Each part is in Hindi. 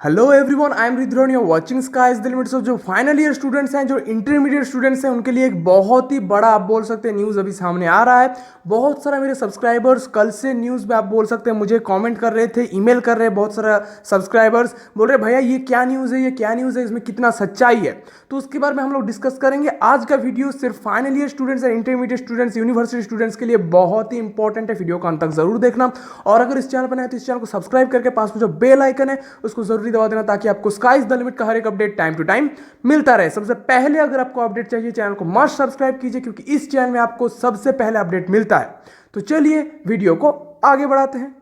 हेलो एवरीवन, आई एम रिद्रोन, you watching sky is the limit. जो फाइनल ईयर स्टूडेंट्स हैं, जो इंटरमीडिएट स्टूडेंट्स हैं, उनके लिए एक बहुत ही बड़ा, आप बोल सकते हैं, न्यूज़ अभी सामने आ रहा है। बहुत सारा मेरे सब्सक्राइबर्स कल से न्यूज़ में, आप बोल सकते हैं, मुझे कमेंट कर रहे थे, ईमेल कर रहे हैं। बहुत सारा सब्सक्राइबर्स बोल रहे भैया ये क्या न्यूज़ है, ये क्या न्यूज़ है, इसमें कितना सच्चाई है। तो उसके बारे में हम लोग डिस्कस करेंगे। आज का वीडियो सिर्फ फाइनल ईयर स्टूडेंट्स और इंटरमीडिएट स्टूडेंट्स, यूनिवर्सिटी स्टूडेंट्स के लिए बहुत ही इंपॉर्टेंट है। वीडियो को अंत तक जरूर देखना, और अगर इस चैनल पर नए तो इस चैनल को सब्सक्राइब करके पास में जो बेल आइकन है उसको जरूरी दबा देना, ताकि आपको स्काई द लिमिट का हर एक अपडेट टाइम टू टाइम मिलता रहे। सबसे पहले अगर आपको अपडेट चाहिए, चैनल को मस्ट सब्सक्राइब कीजिए, क्योंकि इस चैनल में आपको सबसे पहले अपडेट मिलता है। तो चलिए वीडियो को आगे बढ़ाते हैं।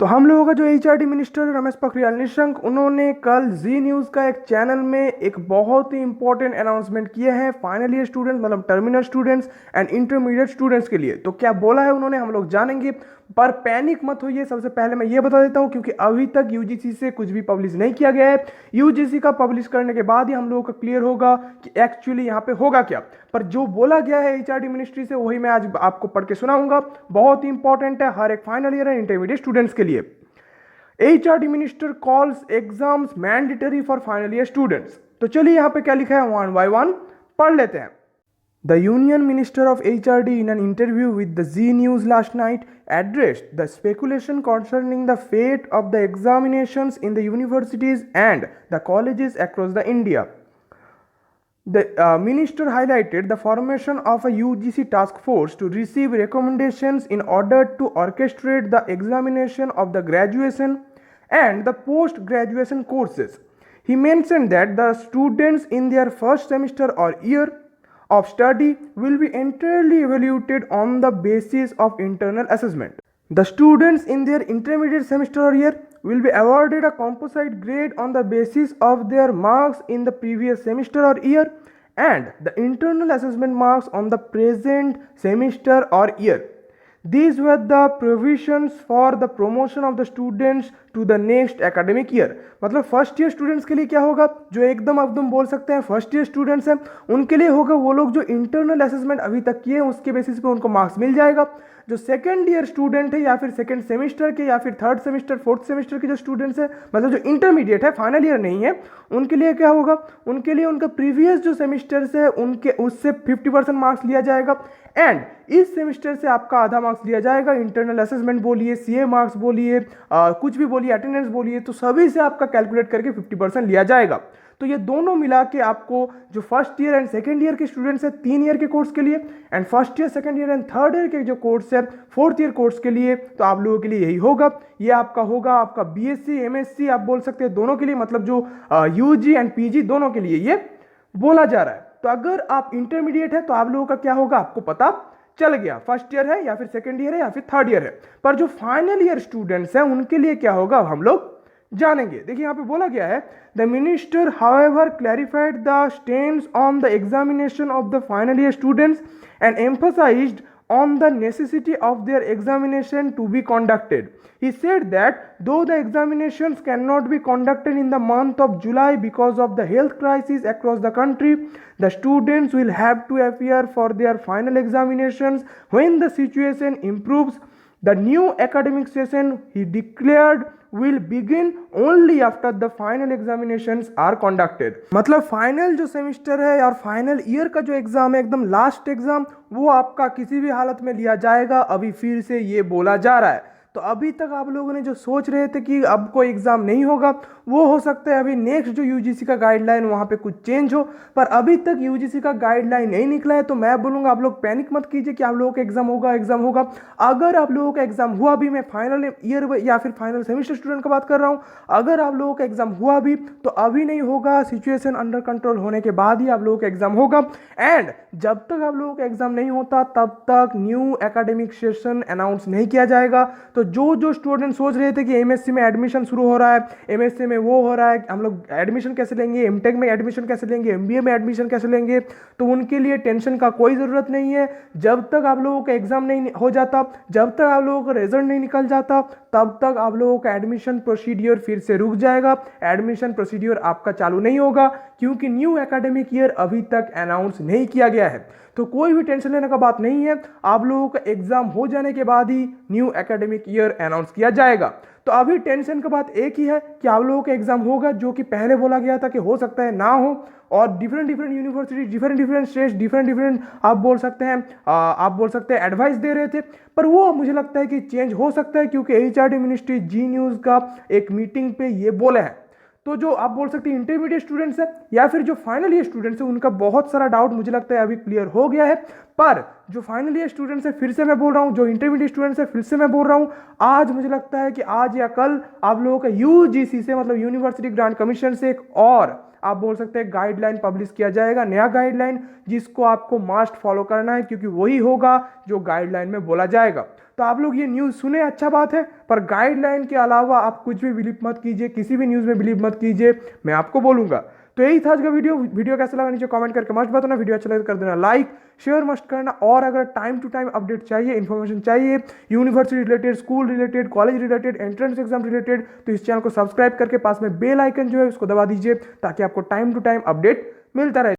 तो हम लोगों का जो एचआरडी मिनिस्टर रमेश पोखरियाल निशंक, उन्होंने कल जी न्यूज़ का एक चैनल में एक बहुत ही इंपॉर्टेंट अनाउंसमेंट किए हैं फाइनल ईयर स्टूडेंट्स, मतलब terminal students and intermediate students के लिए। तो क्या बोला है उन्होंने, हम लोग जानेंगे, पर पैनिक मत होइए। सबसे पहले मैं ये बता देता हूं, क्योंकि अभी तक यूजीसी से कुछ भी पब्लिश नहीं किया गया है। यूजीसी का पब्लिश करने के बाद ही हम लोगों का क्लियर होगा कि एक्चुअली यहाँ पे होगा क्या। पर जो बोला गया है एचआरडी मिनिस्ट्री से, वही मैं आज आपको पढ़ के सुनाऊंगा। बहुत ही इंपॉर्टेंट है हर एक final year and intermediate students के लिए। HRD minister calls exams mandatory for final year students. तो चलिए यहाँ पे क्या लिखा है, वन बाय वन पढ़ लेते हैं। The Union Minister of HRD, in an interview with the Z News last night, addressed the speculation concerning the fate of the examinations in the universities and the colleges across the India. The minister highlighted the formation of a UGC task force to receive recommendations in order to orchestrate the examination of the graduation and the post-graduation courses. He mentioned that the students in their first semester or year of study will be entirely evaluated on the basis of internal assessment. The students in their intermediate semester or year will be awarded a composite grade on the basis of their marks in the previous semester or year and the internal assessment marks on the present semester or year. These were the provisions for the promotion of the students to the next academic year. मतलब फर्स्ट ईयर स्टूडेंट्स के लिए क्या होगा, जो एकदम बोल सकते हैं फर्स्ट ईयर स्टूडेंट्स हैं, उनके लिए होगा वो लोग जो इंटरनल असेसमेंट अभी तक किए, उसके बेसिस पे उनको मार्क्स मिल जाएगा। जो सेकंड ईयर स्टूडेंट है, या फिर सेकंड सेमेस्टर के, या फिर थर्ड सेमेस्टर फोर्थ सेमेस्टर के जो स्टूडेंट्स है, मतलब जो इंटरमीडिएट है, फाइनल ईयर नहीं है, उनके लिए क्या होगा, उनके लिए उनका प्रीवियस जो सेमेस्टर्स है उनके उससे 50% मार्क्स लिया जाएगा एंड इस सेमेस्टर से आपका आधा मार्क्स लिया जाएगा। इंटरनल असेसमेंट बोलिए, सीए मार्क्स बोलिए, कुछ भी बोलिए, अटेंडेंस बोलिए, तो सभी से आपका कैलकुलेट करके 50% लिया जाएगा। तो ये दोनों मिला के आपको जो first year and second year के स्टूडेंट्स हैं 3 ईयर के कोर्स के लिए, and first year second year and third year के जो कोर्स है फोर्थ ईयर कोर्स के लिए, तो आप लोगों के लिए यही होगा। ये आपका होगा आपका बीएससी एमएससी, आप बोल सकते हैं, दोनों के लिए, मतलब जो यूजी एंड पीजी दोनों के लिए ये बोला जा रहा है। तो अगर आप इंटरमीडिएट है तो आप लोगों का क्या होगा, आपको पता चल गया, फर्स्ट ईयर है या फिर सेकंड ईयर है या फिर थर्ड ईयर है। पर जो फाइनल ईयर स्टूडेंट्स हैं उनके लिए क्या होगा, हम लोग जानेंगे। देखिए यहाँ पे बोला गया है, the minister however clarified the stand on the examination of the final year students and emphasised on the necessity of their examination to be conducted. He said that though the examinations cannot be conducted in the month of July because of the health crisis across the country, the students will have to appear for their final examinations when the situation improves. The new academic session, he declared, will begin only after the final examinations are conducted. मतलब फाइनल जो सेमेस्टर है और फाइनल ईयर का जो एग्जाम है, एकदम लास्ट एग्जाम, वो आपका किसी भी हालत में लिया जाएगा। अभी फिर से ये बोला जा रहा है। तो अभी तक आप लोगों ने जो सोच रहे थे कि अब कोई एग्जाम नहीं होगा, वो हो सकता है अभी नेक्स्ट जो यूजीसी का गाइडलाइन वहाँ पे कुछ चेंज हो, पर अभी तक यूजीसी का गाइडलाइन नहीं निकला है। तो मैं बोलूँगा आप लोग पैनिक मत कीजिए कि आप लोगों का एग्जाम होगा, एग्जाम होगा। अगर आप लोगों का एग्जाम हुआ भी, मैं फाइनल ईयर या फिर फाइनल सेमेस्टर स्टूडेंट का बात कर रहा हूँ, अगर आप लोगों का एग्जाम हुआ भी तो अभी नहीं होगा, सिचुएशन अंडर कंट्रोल होने के बाद ही आप लोगों का एग्जाम होगा। एंड जब तक आप लोगों का एग्जाम नहीं होता तब तक न्यू एकेडमिक सेशन अनाउंस नहीं किया जाएगा। तो जो स्टूडेंट सोच रहे थे कि एमएससी में एडमिशन शुरू हो रहा है, एमएससी में वो हो रहा है, हम लोग एडमिशन कैसे लेंगे, एमटेक में एडमिशन कैसे लेंगे, एमबीए में एडमिशन कैसे लेंगे, तो उनके लिए टेंशन का कोई ज़रूरत नहीं है। जब तक आप लोगों का एग्जाम नहीं हो जाता, जब तक आप लोगों का रिजल्ट नहीं निकल जाता, तब तक आप लोगों का एडमिशन प्रोसीड्योर फिर से रुक जाएगा। एडमिशन प्रोसीड्योर आपका चालू नहीं होगा, क्योंकि न्यू एकेडमिक ईयर अभी तक अनाउंस नहीं किया गया है। तो कोई भी टेंशन लेने का बात नहीं है, आप लोगों का एग्जाम हो जाने के बाद ही न्यू एकेडमिक ईयर अनाउंस किया जाएगा। तो अभी टेंशन का बात एक ही है कि आप लोगों का एग्जाम होगा, जो कि पहले बोला गया था कि हो सकता है ना हो, और different different university, different different states, different different आप बोल सकते हैं एडवाइस दे रहे थे, पर वो मुझे लगता है कि चेंज हो सकता है, क्योंकि एचआरडी मिनिस्ट्री जी न्यूज़ का एक मीटिंग पे ये बोले हैं। तो जो आप बोल सकते हैं इंटरमीडिएट स्टूडेंट्स है या फिर जो फाइनल ईयर स्टूडेंट्स है, उनका बहुत सारा डाउट मुझे लगता है अभी क्लियर हो गया है। पर जो फाइनल ईयर स्टूडेंट्स है, फिर से मैं बोल रहा हूं, जो इंटरमीडिएट स्टूडेंट्स है, फिर से मैं बोल रहा हूं, आज मुझे लगता है कि आज या कल आप लोगों का यूजीसी से, मतलब यूनिवर्सिटी ग्रांट कमीशन से, एक और आप बोल सकते हैं गाइडलाइन पब्लिश किया जाएगा, नया गाइडलाइन, जिसको आपको मस्ट फॉलो करना है, क्योंकि वही होगा जो गाइडलाइन में बोला जाएगा। तो आप लोग ये न्यूज़ सुने, अच्छा बात है, पर गाइडलाइन के अलावा आप कुछ भी बिलीव मत कीजिए, किसी भी न्यूज़ में बिलीव मत कीजिए, मैं आपको बोलूंगा। तो यही था आज का वीडियो कैसा लगा नीचे कमेंट करके मस्ट बताना। वीडियो अच्छा लगे तो कर देना लाइक, शेयर मस्ट करना, और अगर टाइम टू टाइम अपडेट चाहिए, इन्फॉर्मेशन चाहिए university related, school related, college related, entrance exam related, तो इस चैनल को सब्सक्राइब करके पास में बेल आइकन जो है उसको दबा दीजिए, ताकि आपको टाइम टू टाइम अपडेट मिलता रहे।